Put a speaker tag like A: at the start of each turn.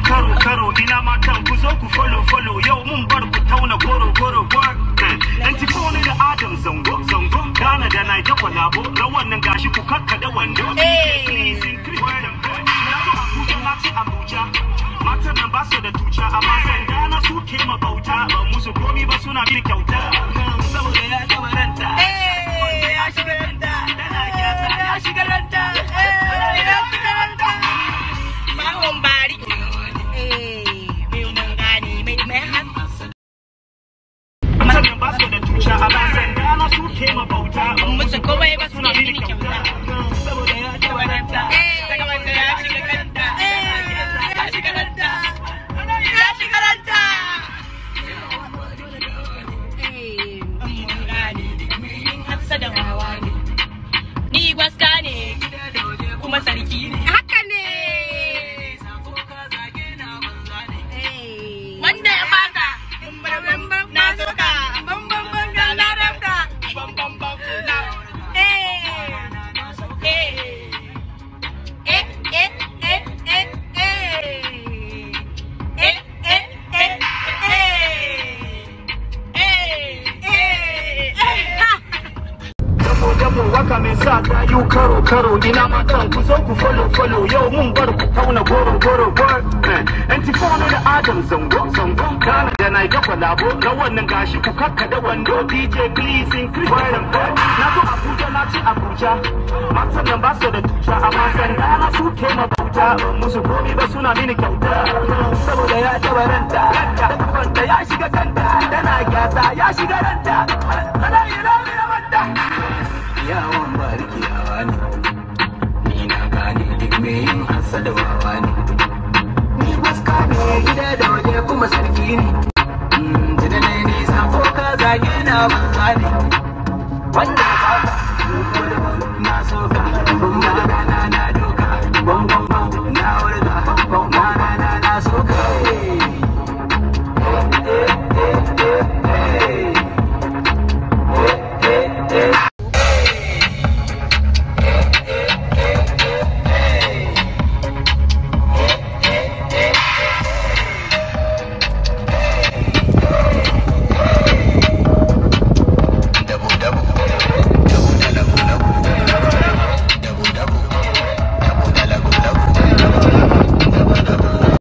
A: you karo ina matan ku zo ku follow yau mun bar ku tauna goro work anti phone da Adam zango Ghana da Niger kwalabo rawan nan gashi ku kakkada wando Abuja matan nan ba su da tuca amma sanda na su ke mabauta ba musu komi ba suna bi kyauta saboda ya gama ranta ya shiga ranta ya shiga ranta Mahon bari matan nan ba su da tuca amma sanda na su ke mabauta ba musu komai ba suna bi kyauta saboda ya gama ranta ya shiga ranta Ni gwaska ne kuma sarki ne. Haka ne. Wanda ya baka na soka na rabda waka mai sa ta yi karo ina matan ku zo ku follow yau mun bar ku tauna goro anti phone da Adam zango Ghana da Niger kwalabo rawan nan gashi ku kakkada wando DJ please increase na so Abuja na ci Abuja matan nan ba su da tuca amma sanda na su ke mabauta musu komi ba suna mini kyauta saboda ya taba ranta da ya shiga kanta tana gyasa ya shiga ranta kana ina wanda
B: yawan barki hawa ne ni na gane duk me yin hasada wawa ne ni gwaska ne gida da waje kuma sarki ne tunda ne nisa ko ka zage na banza ne wanda ka